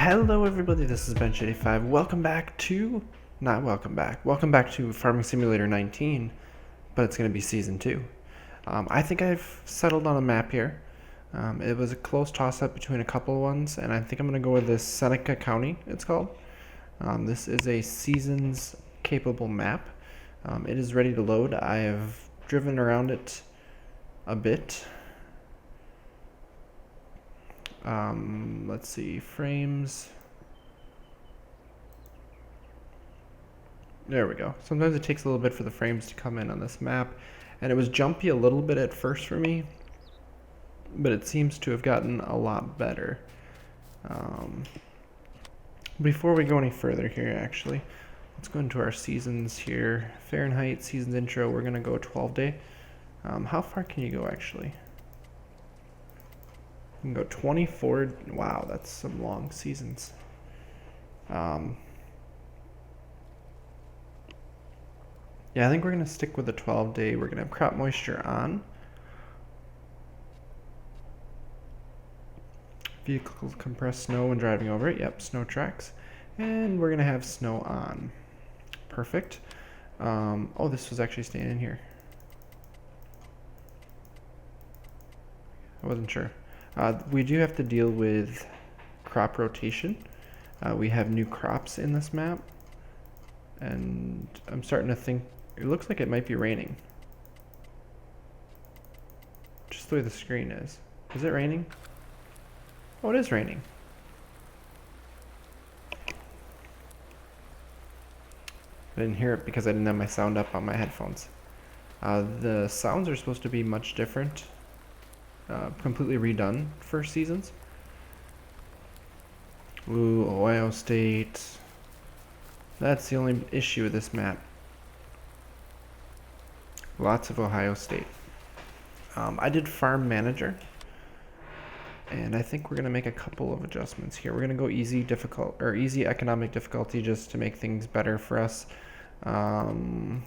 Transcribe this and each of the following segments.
Hello everybody, this is Bench85. Welcome back to Farming Simulator 19, but it's going to be Season 2. I think I've settled on a map here. It was a close toss-up between a couple of ones, and I think I'm going to go with this Seneca County, it's called. This is a seasons-capable map. It is ready to load. I have driven around it a bit. Let's see, frames. There we go. Sometimes it takes a little bit for the frames to come in on this map, and it was jumpy a little bit at first for me, but it seems to have gotten a lot better. Before we go any further here, actually, let's go into our seasons here. Fahrenheit, seasons intro, we're going to go 12 day. How far can you go, actually? You can go 24. Wow, that's some long seasons. Yeah, I think we're going to stick with the 12 day. We're going to have crop moisture on. Vehicles compress snow when driving over it. Yep, snow tracks. And we're going to have snow on. Perfect. Oh, this was actually staying in here. I wasn't sure. We do have to deal with crop rotation. We have new crops in this map, and I'm starting to think it looks like it might be raining. Just the way the screen is. Is it raining? Oh, it is raining. I didn't hear it because I didn't have my sound up on my headphones. The sounds are supposed to be much different. Completely redone for seasons. Ooh, Ohio State. That's the only issue with this map. Lots of Ohio State. I did Farm Manager, and I think we're gonna make a couple of adjustments here. We're gonna go easy economic difficulty just to make things better for us.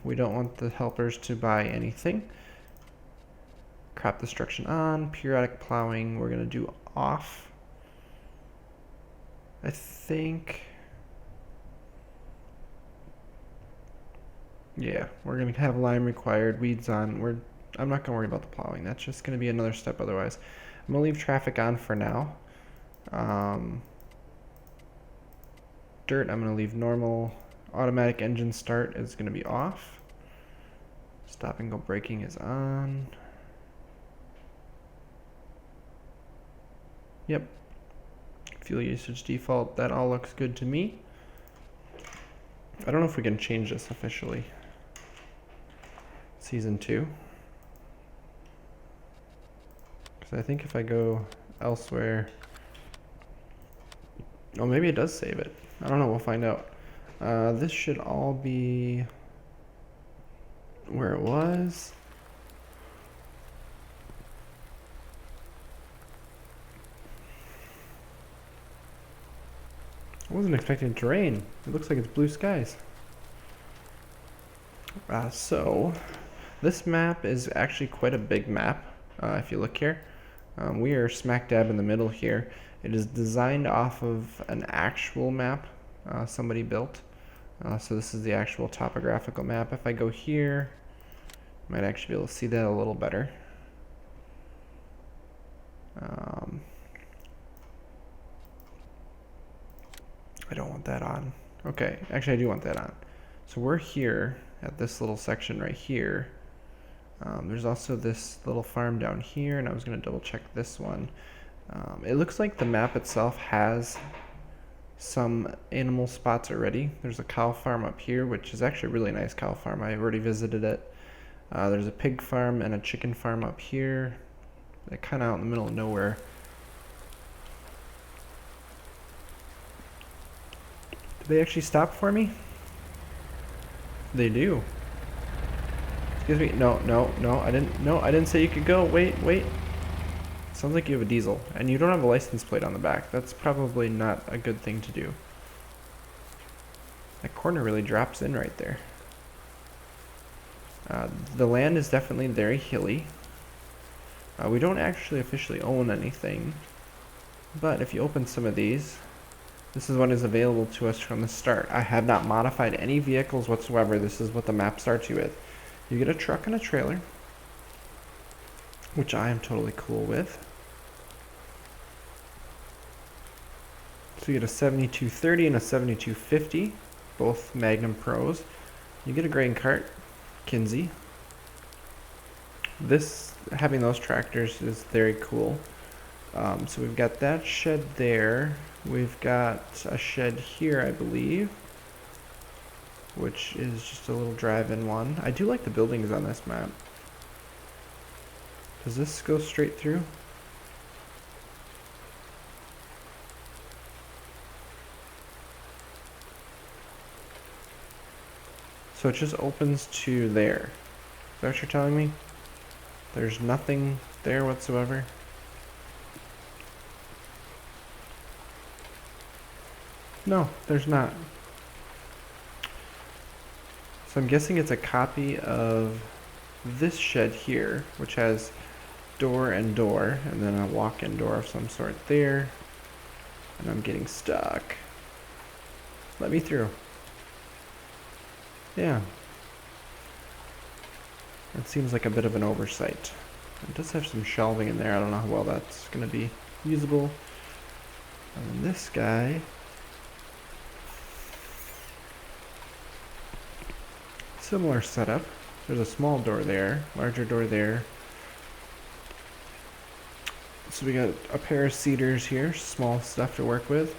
We don't want the helpers to buy anything. Crop destruction on, periodic plowing we're gonna do off. I think, yeah, we're gonna have lime required, weeds on. I'm not gonna worry about the plowing. That's just gonna be another step otherwise. I'm gonna leave traffic on for now. Dirt, I'm gonna leave normal. Automatic engine start is gonna be off. Stop and go braking is on. Yep. Fuel usage default, that all looks good to me. I don't know if we can change this officially. Season 2. Because I think if I go elsewhere... Oh, maybe it does save it. I don't know, we'll find out. This should all be where it was. I wasn't expecting it to rain. It looks like it's blue skies. So, this map is actually quite a big map, if you look here. We are smack dab in the middle here. It is designed off of an actual map somebody built. So this is the actual topographical map. If I go here, I might actually be able to see that a little better. I don't want that on. Okay, actually I do want that on. So we're here at this little section right here. There's also this little farm down here, and I was going to double check this one. It looks like the map itself has some animal spots already. There's a cow farm up here, which is actually a really nice cow farm. I've already visited it. There's a pig farm and a chicken farm up here. They're kind of out in the middle of nowhere. Did they actually stop for me? They do. Excuse me. No, I didn't say you could go. Wait. Sounds like you have a diesel, and you don't have a license plate on the back. That's probably not a good thing to do. That corner really drops in right there. The land is definitely very hilly. We don't actually officially own anything, but if you open some of these, This is what is available to us from the start. I have not modified any vehicles whatsoever. This is what the map starts you with. You get a truck and a trailer, which I am totally cool with. So you get a 7230 and a 7250, both Magnum Pros. You get a grain cart, Kinsey. This, having those tractors is very cool. So we've got that shed there. We've got a shed here, I believe, which is just a little drive-in one. I do like the buildings on this map. Does this go straight through? So it just opens to there. Is that what you're telling me? There's nothing there whatsoever? No, there's not. So I'm guessing it's a copy of this shed here, which has door, and then a walk-in door of some sort there. And I'm getting stuck. Let me through. Yeah. It seems like a bit of an oversight. It does have some shelving in there. I don't know how well that's going to be usable. And then this guy... Similar setup. There's a small door there, larger door there. So we got a pair of seeders here, small stuff to work with.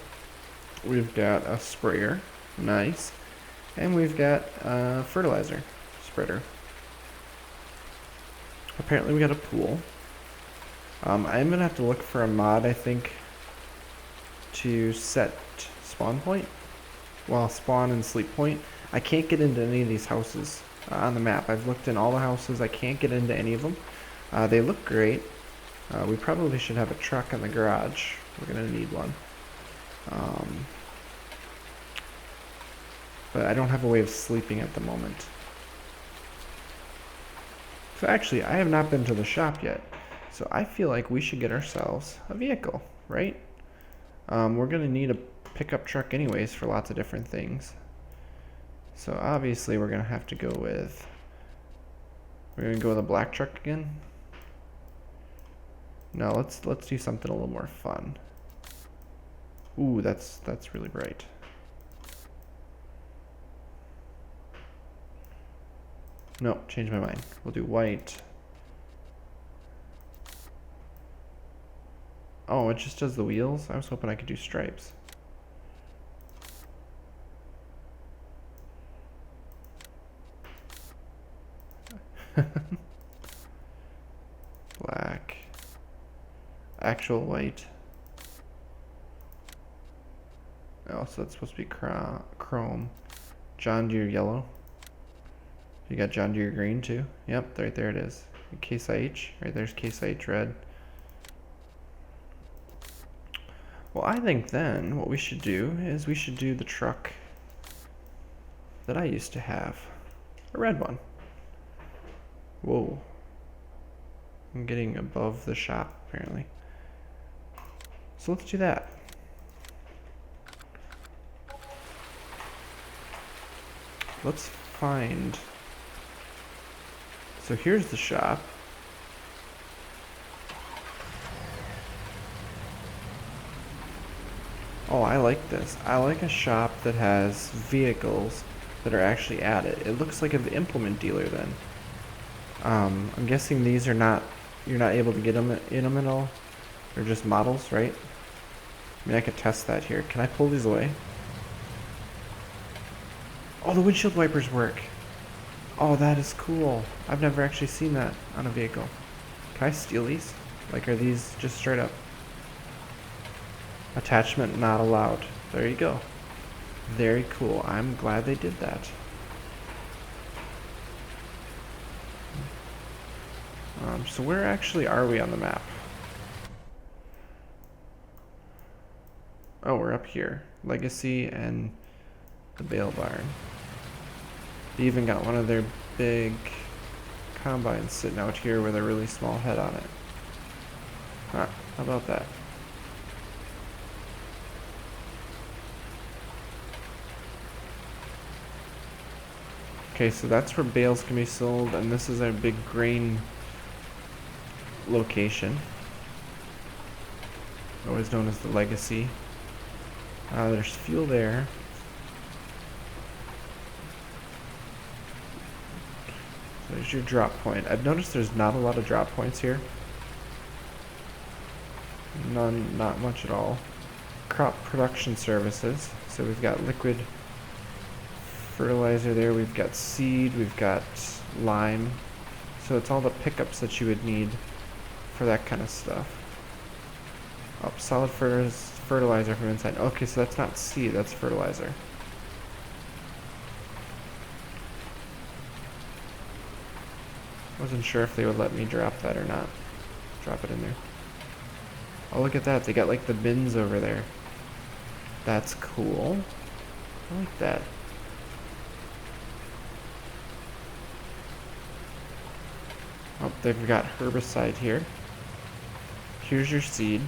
We've got a sprayer, nice. And we've got a fertilizer spreader. Apparently we got a pool. I'm gonna have to look for a mod, I think, to set spawn point. Well, spawn and sleep point. I can't get into any of these houses on the map. I've looked in all the houses. I can't get into any of them. They look great. We probably should have a truck in the garage. We're going to need one. But I don't have a way of sleeping at the moment. So actually, I have not been to the shop yet. So I feel like we should get ourselves a vehicle, right? We're going to need a pickup truck anyways for lots of different things. So obviously we're gonna have to go with, we're gonna go with a black truck again. No, let's do something a little more fun. Ooh, that's really bright. No, change my mind. We'll do white. Oh, it just does the wheels? I was hoping I could do stripes. Black. Actual white. Oh, so that's supposed to be chrome. John Deere yellow. You got John Deere green too? Yep, right there it is. Case IH. Right there's Case IH red. Well, I think then what we should do is we should do the truck that I used to have. A red one. Whoa. I'm getting above the shop, apparently. So let's do that. Let's find... So here's the shop. Oh, I like this. I like a shop that has vehicles that are actually at it. It looks like an implement dealer then. I'm guessing these are not, you're not able to get them in them at all. They're just models, right? I mean, I could test that here. Can I pull these away? Oh, the windshield wipers work. Oh, that is cool. I've never actually seen that on a vehicle. Can I steal these? Like, are these just straight up? Attachment not allowed. There you go. Very cool. I'm glad they did that. So where actually are we on the map? Oh, we're up here. Legacy and the bale barn. They even got one of their big combines sitting out here with a really small head on it. Huh, how about that? Okay, so that's where bales can be sold, and this is our big grain location, always known as the Legacy. There's fuel there. So there's your drop point. I've noticed there's not a lot of drop points here. None, not much at all. Crop production services. So we've got liquid fertilizer there, we've got seed, we've got lime. So it's all the pickups that you would need for that kind of stuff. Oh, solid fertilizer from inside. Okay, so that's not seed, that's fertilizer. Wasn't sure if they would let me drop that or not. Drop it in there. Oh, look at that. They got like the bins over there. That's cool. I like that. Oh, they've got herbicide here. Here's your seed.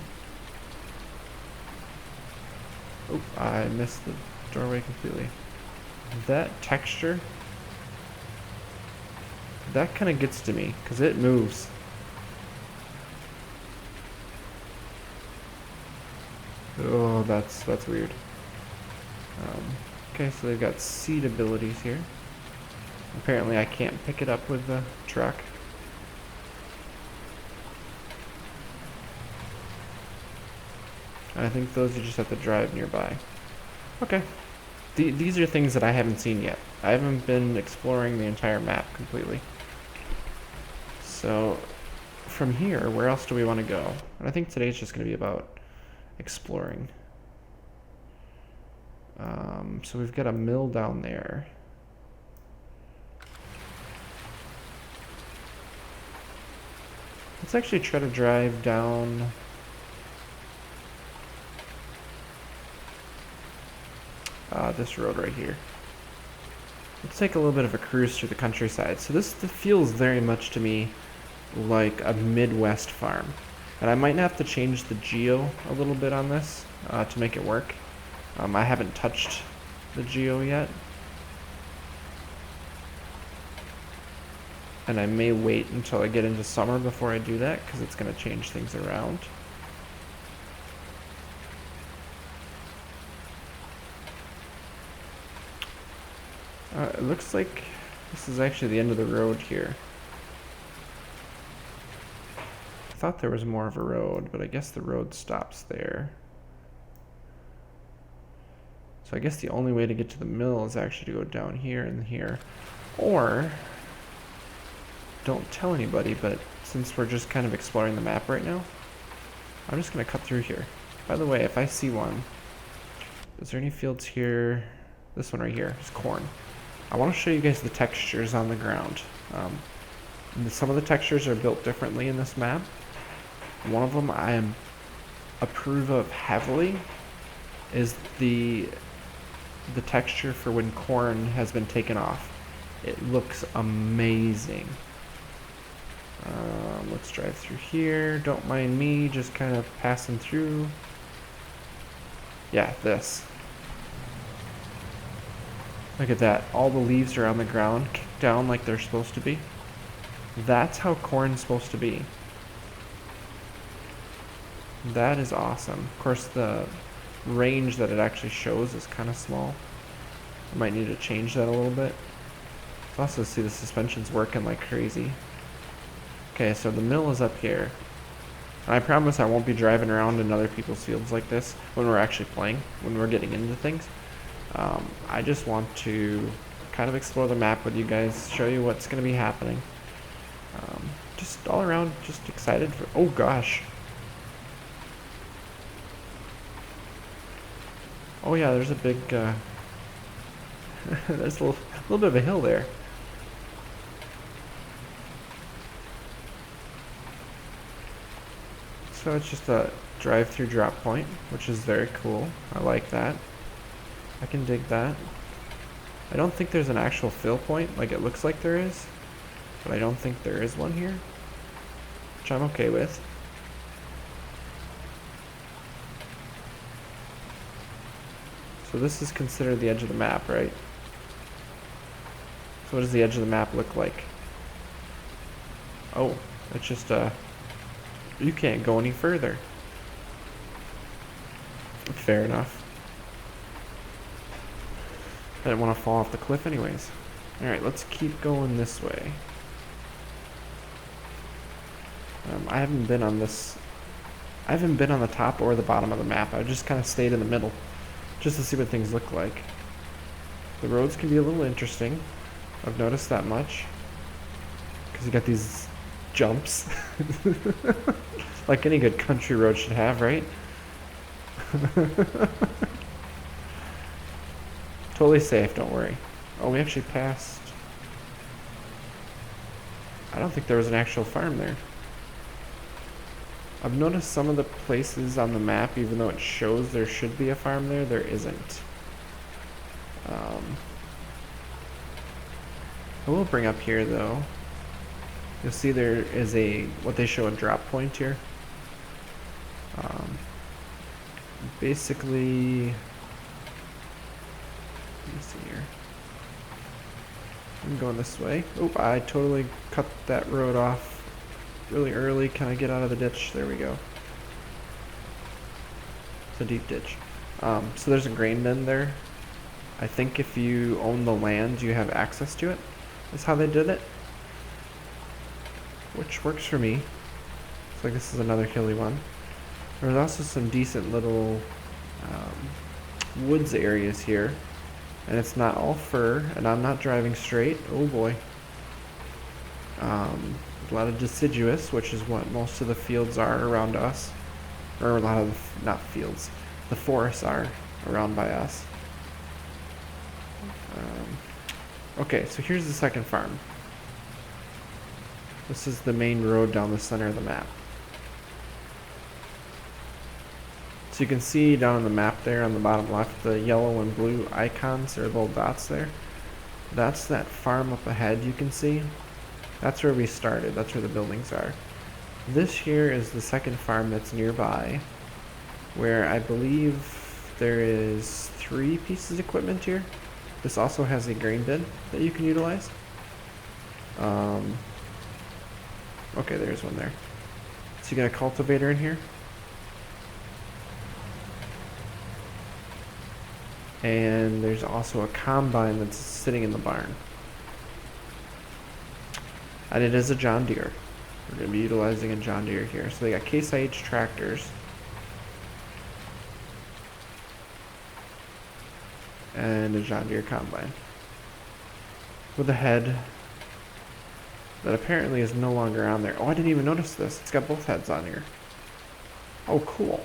Oh, I missed the doorway completely. That texture, that kind of gets to me because it moves. Oh, that's weird. Okay, so they've got seed abilities here. Apparently I can't pick it up with the truck. I think those you just have to drive nearby. Okay. These are things that I haven't seen yet. I haven't been exploring the entire map completely. So, from here, where else do we want to go? And I think today's just going to be about exploring. So we've got a mill down there. Let's actually try to drive down... this road right here. Let's take a little bit of a cruise through the countryside. So this feels very much to me like a Midwest farm. And I might have to change the geo a little bit on this to make it work. I haven't touched the geo yet. And I may wait until I get into summer before I do that because it's going to change things around. It looks like this is actually the end of the road here. I thought there was more of a road, but I guess the road stops there. So I guess the only way to get to the mill is actually to go down here and here. Or, don't tell anybody, but since we're just kind of exploring the map right now, I'm just going to cut through here. By the way, if I see one, is there any fields here? This one right here is corn. I want to show you guys the textures on the ground. Some of the textures are built differently in this map. One of them I approve of heavily is the texture for when corn has been taken off. It looks amazing. Let's drive through here. Don't mind me just kind of passing through. Yeah, this. Look at that. All the leaves are on the ground, kicked down like they're supposed to be. That's how corn's supposed to be. That is awesome. Of course, the range that it actually shows is kind of small. I might need to change that a little bit. Also see the suspension's working like crazy. Okay, so the mill is up here. And I promise I won't be driving around in other people's fields like this when we're actually playing, when we're getting into things. I just want to kind of explore the map with you guys, show you what's going to be happening. Just all around, just excited for... Oh gosh. Oh yeah, there's a big... there's a little bit of a hill there. So it's just a drive-through drop point, which is very cool. I like that. I can dig that. I don't think there's an actual fill point like it looks like there is, but I don't think there is one here, which I'm okay with. So this is considered the edge of the map, right? So what does the edge of the map look like? Oh, it's just you can't go any further. Fair enough. I didn't want to fall off the cliff anyways. Alright, let's keep going this way. I haven't been on this... I haven't been on the top or the bottom of the map. I just kind of stayed in the middle, just to see what things look like. The roads can be a little interesting. I've noticed that much. Because you got these jumps. Like any good country road should have, right? Totally safe, don't worry. Oh, we actually passed... I don't think there was an actual farm there. I've noticed some of the places on the map, even though it shows there should be a farm there, there isn't. I will bring up here though. You'll see there is what they show a drop point here. Basically, let me see here. I'm going this way. Oh, I totally cut that road off really early. Can I get out of the ditch? There we go. It's a deep ditch. So there's a grain bin there. I think if you own the land, you have access to it. That's how they did it. Which works for me. Looks like this is another hilly one. There's also some decent little woods areas here. And it's not all fir, and I'm not driving straight. Oh boy. A lot of deciduous, which is what most of the fields are around us. Or a lot of, not fields, the forests are around by us. Okay, so here's the second farm. This is the main road down the center of the map. So you can see down on the map there on the bottom left, the yellow and blue icons or little dots there. That's that farm up ahead you can see. That's where we started, that's where the buildings are. This here is the second farm that's nearby, where I believe there is 3 pieces of equipment here. This also has a grain bin that you can utilize. Okay, there's one there. So you got a cultivator in here. And there's also a combine that's sitting in the barn. And it is a John Deere. We're going to be utilizing a John Deere here. So they got Case IH tractors. And a John Deere combine. With a head that apparently is no longer on there. Oh, I didn't even notice this. It's got both heads on here. Oh, cool.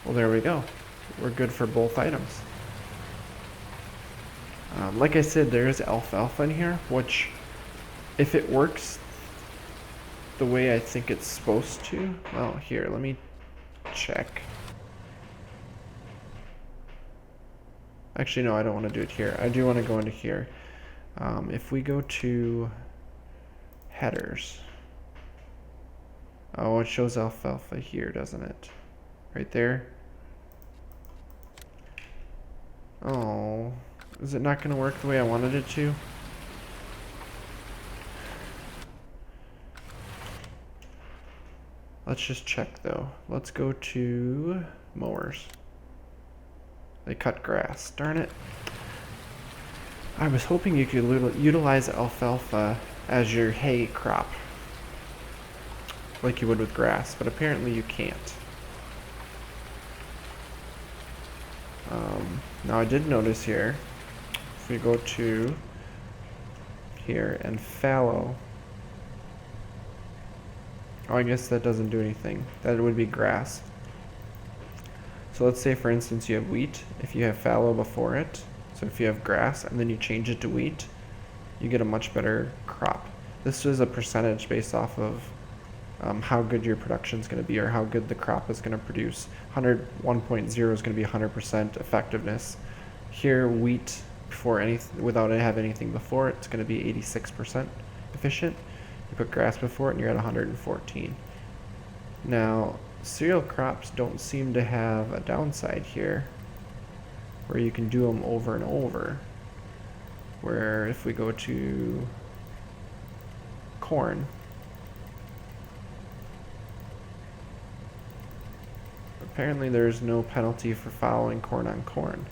Well, there we go. We're good for both items. Like I said, there is alfalfa in here, which, if it works the way I think it's supposed to, well, here, let me check. Actually, no, I don't want to do it here. I do want to go into here. If we go to headers. Oh, it shows alfalfa here, doesn't it? Right there. Oh, is it not going to work the way I wanted it to? Let's just check though. Let's go to mowers. They cut grass. Darn it. I was hoping you could utilize alfalfa as your hay crop, like you would with grass, but apparently you can't. Now I did notice here, if we go to here and fallow, oh, I guess that doesn't do anything. That would be grass. So let's say for instance you have wheat. If you have fallow before it, so if you have grass and then you change it to wheat, you get a much better crop. This is a percentage based off of how good your production is going to be, or how good the crop is going to produce. 1.0 is going to be 100% effectiveness. Here, wheat before without it have anything before it, it's going to be 86% efficient. You put grass before it, and you're at 114. Now, cereal crops don't seem to have a downside here, where you can do them over and over. where if we go to corn, apparently there's no penalty for following corn on corn.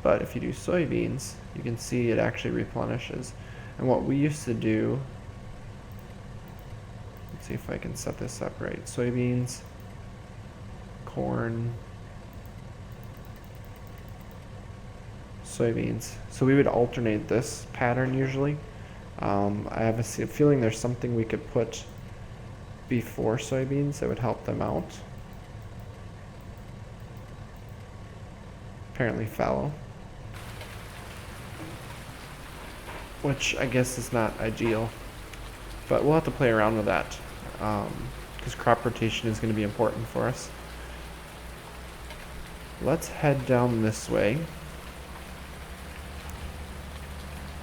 But if you do soybeans, you can see it actually replenishes. And what we used to do, let's see if I can set this up right. Soybeans, corn, soybeans. So we would alternate this pattern usually. I have a feeling there's something we could put before soybeans that would help them out. Apparently fallow, which I guess is not ideal, but we'll have to play around with that because crop rotation is going to be important for us. Let's head down this way.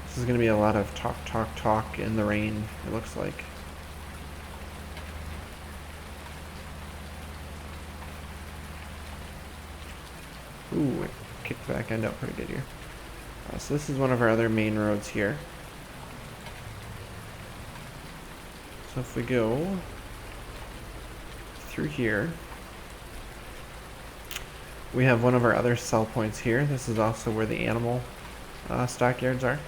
This is going to be a lot of talk in the rain, it looks like. Ooh, it kicked the back end out pretty good here. So this is one of our other main roads here. So if we go through here, we have one of our other sell points here. This is also where the animal stockyards are.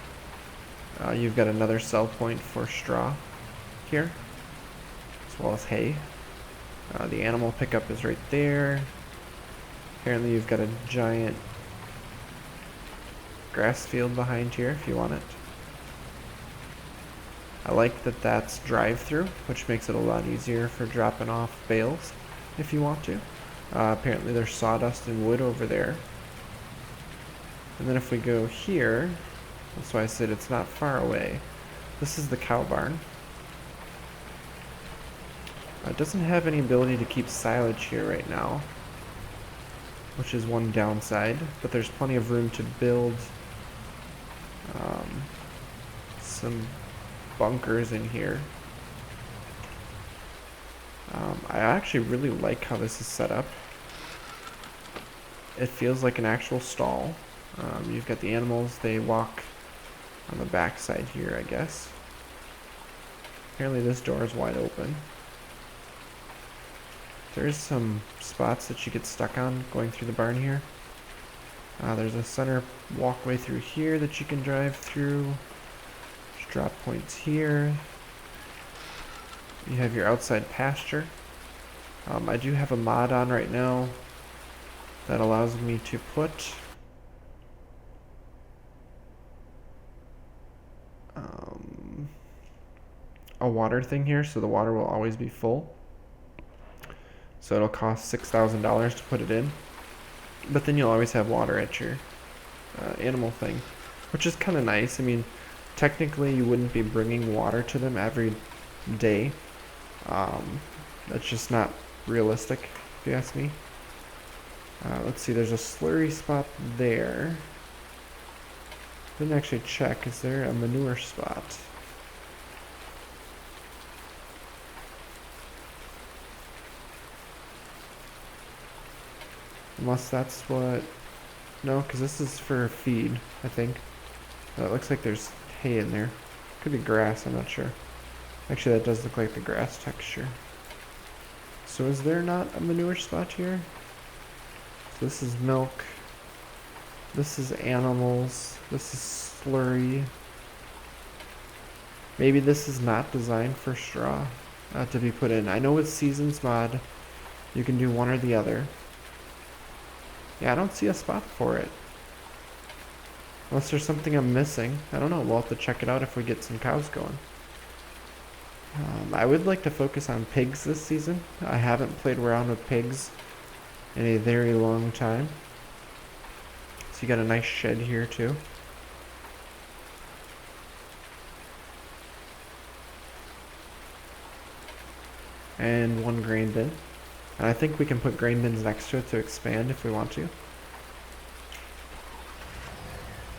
You've got another sell point for straw here, as well as hay. The animal pickup is right there. Apparently you've got a giant grass field behind here if you want it. I like that that's drive-through, which makes it a lot easier for dropping off bales if you want to. Apparently there's sawdust and wood over there. And then if we go here, that's why I said it's not far away. This is the cow barn. It doesn't have any ability to keep silage here right now, which is one downside, but there's plenty of room to build some bunkers in here. I actually really like how this is set up. It feels like an actual stall. You've got the animals, they walk on the back side here, I guess. Apparently this door is wide open. There's some spots that you get stuck on going through the barn here. There's a center walkway through here that you can drive through. There's drop points here. You have your outside pasture. I do have a mod on right now that allows me to put a water thing here, so the water will always be full. So it'll cost $6,000 to put it in, but then you'll always have water at your animal thing, which is kind of nice. I mean, technically you wouldn't be bringing water to them every day. That's just not realistic, if you ask me. Let's see, there's a slurry spot there. Didn't actually check, is there a manure spot? Unless that's what... No, because this is for feed, I think. It looks like there's hay in there. Could be grass, I'm not sure. Actually, that does look like the grass texture. So is there not a manure spot here? So this is milk. This is animals. This is slurry. Maybe this is not designed for straw to be put in. I know with Seasons mod, you can do one or the other. Yeah, I don't see a spot for it. Unless there's something I'm missing. I don't know. We'll have to check it out if we get some cows going. I would like to focus on pigs this season. I haven't played around with pigs in a very long time. So you got a nice shed here too. And one grain bin. And I think we can put grain bins next to it to expand if we want to.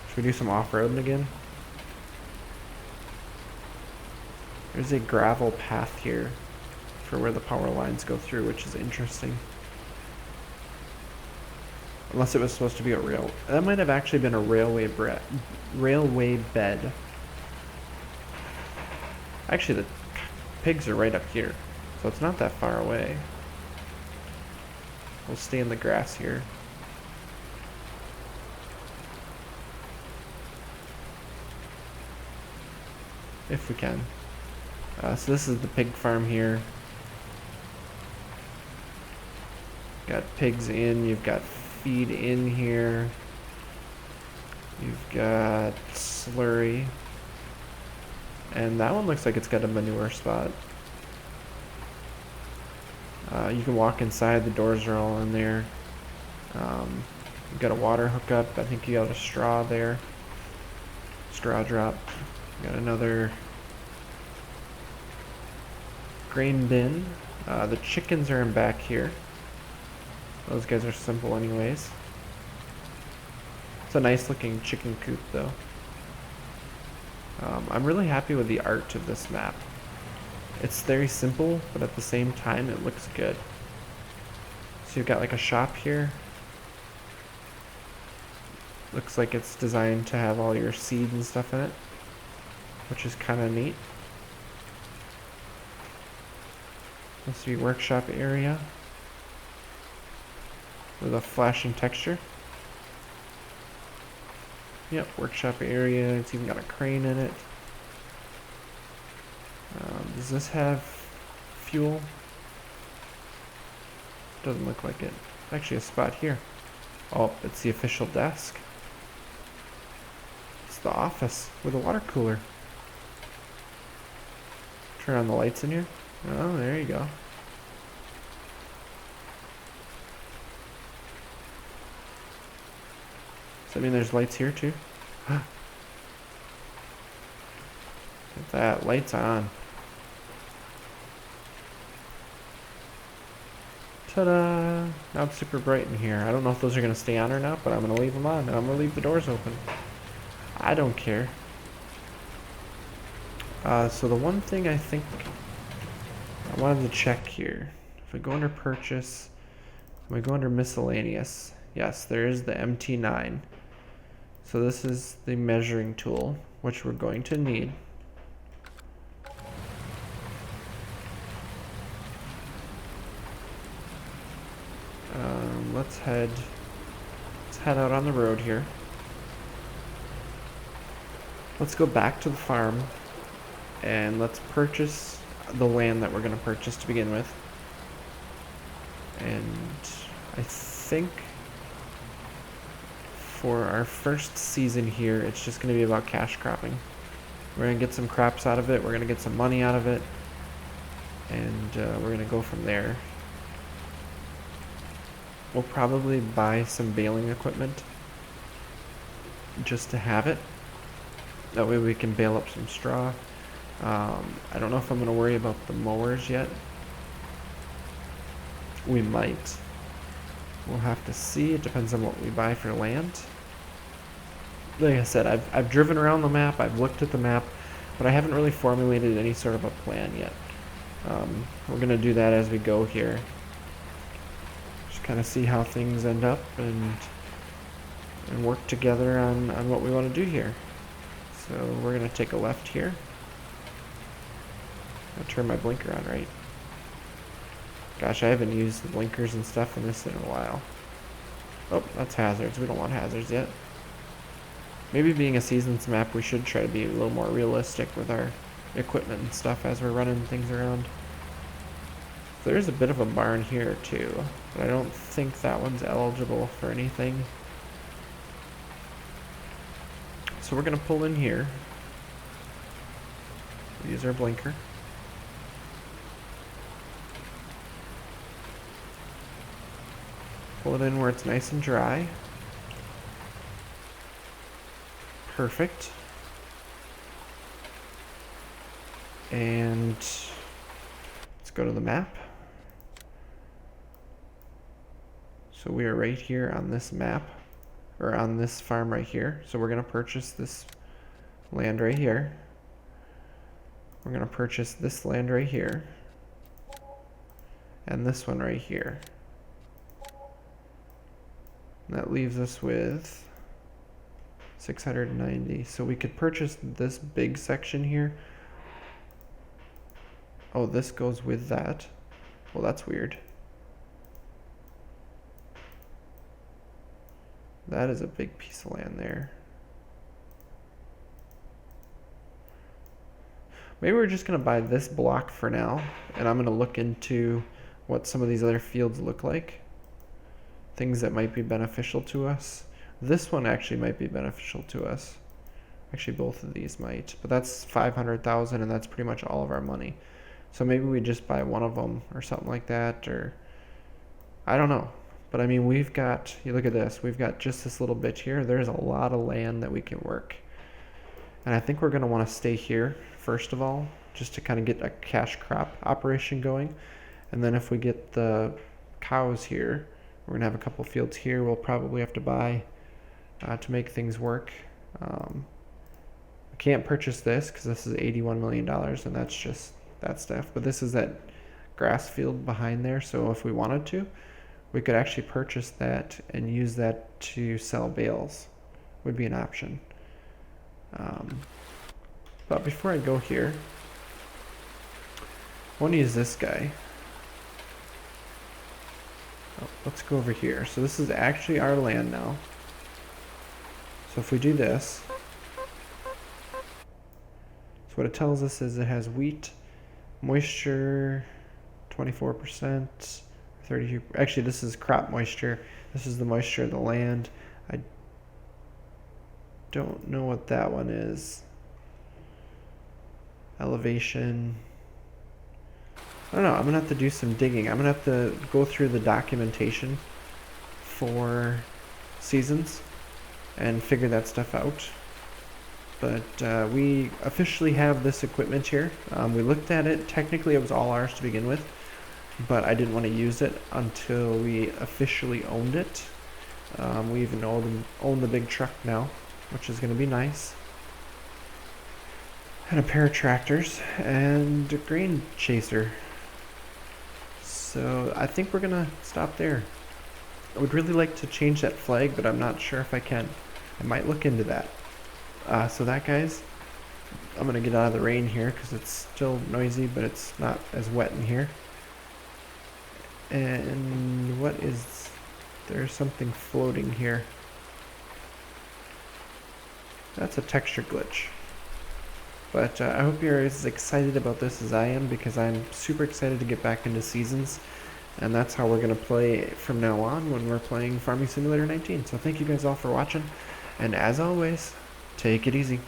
Should we do some off-roading again? There's a gravel path here for where the power lines go through, which is interesting. Unless it was supposed to be a rail. That might have actually been a railway bed. Actually, the pigs are right up here, so it's not that far away. We'll stay in the grass here. If we can. So this is the pig farm here. Got pigs in, you've got feed in here. You've got slurry. And that one looks like it's got a manure spot. You can walk inside, the doors are all in there. You've got a water hookup, I think you got a straw there. Straw drop. Got another grain bin. The chickens are in back here. Those guys are simple anyways. It's a nice looking chicken coop though. I'm really happy with the art of this map. It's very simple, but at the same time it looks good. So you've got like a shop here. Looks like it's designed to have all your seeds and stuff in it, which is kind of neat. This is your workshop area with a flashing texture. Yep, workshop area. It's even got a crane in it. Does this have fuel? Doesn't look like it. Actually, a spot here. Oh, it's the official desk. It's the office with a water cooler. Turn on the lights in here. Oh, there you go. Does that mean there's lights here too? Get that, lights on. Ta-da! Now it's super bright in here. I don't know if those are going to stay on or not, but I'm going to leave them on, and I'm going to leave the doors open. I don't care. So the one thing I think I wanted to check here, if we go under purchase, we go under miscellaneous, yes, there is the MT9. So this is the measuring tool, which we're going to need. Let's head out on the road here. Let's go back to the farm and let's purchase the land that we're going to purchase to begin with. And I think for our first season here, it's just going to be about cash cropping. We're going to get some crops out of it, we're going to get some money out of it, and we're going to go from there. We'll probably buy some baling equipment just to have it. That way we can bale up some straw. I don't know if I'm going to worry about the mowers yet. We might. We'll have to see. It depends on what we buy for land. Like I said, I've driven around the map, I've looked at the map, but I haven't really formulated any sort of a plan yet. We're going to do that as we go here. Kind of see how things end up and work together on what we want to do here. So we're going to take a left here. I'll turn my blinker on right. Gosh, I haven't used the blinkers and stuff in this in a while. Oh, that's hazards. We don't want hazards yet. Maybe being a seasons map, we should try to be a little more realistic with our equipment and stuff as we're running things around. There's a bit of a barn here too, but I don't think that one's eligible for anything. So we're going to pull in here. Use our blinker. Pull it in where it's nice and dry. Perfect. And let's go to the map. So we are right here on this map, or on this farm right here. So we're going to purchase this land right here. We're going to purchase this land right here. And this one right here. That leaves us with 690. So we could purchase this big section here. Oh, this goes with that. Well, that's weird. That is a big piece of land there. Maybe we're just going to buy this block for now, and I'm going to look into what some of these other fields look like. Things that might be beneficial to us. This one actually might be beneficial to us. Actually, both of these might, but that's 500,000, and that's pretty much all of our money. So maybe we just buy one of them or something like that, or I don't know. But I mean, we've got, you look at this, we've got just this little bit here. There's a lot of land that we can work. And I think we're going to want to stay here, first of all, just to kind of get a cash crop operation going. And then if we get the cows here, we're going to have a couple fields here we'll probably have to buy to make things work. I can't purchase this because this is $81 million, and that's just that stuff. But this is that grass field behind there, so if we wanted to, we could actually purchase that and use that to sell bales. Would be an option. But before I go here, I want to use this guy. Oh, let's go over here. So this is actually our land now. So if we do this, so what it tells us is it has wheat, moisture, 24%, 32. Actually, this is crop moisture. This is the moisture of the land. I don't know what that one is. Elevation. I don't know. I'm gonna have to do some digging. I'm gonna have to go through the documentation for seasons and figure that stuff out. But we officially have this equipment here. We looked at it. Technically, it was all ours to begin with, but I didn't want to use it until we officially owned it. We even own the big truck now, which is going to be nice. And a pair of tractors and a grain chaser. So I think we're going to stop there. I would really like to change that flag, but I'm not sure if I can. I might look into that. So that, guys, I'm going to get out of the rain here because it's still noisy, but it's not as wet in here. And what is... There's something floating here. That's a texture glitch. But I hope you're as excited about this as I am, because I'm super excited to get back into seasons. And that's how we're going to play from now on when we're playing Farming Simulator 19. So thank you guys all for watching. And as always, take it easy.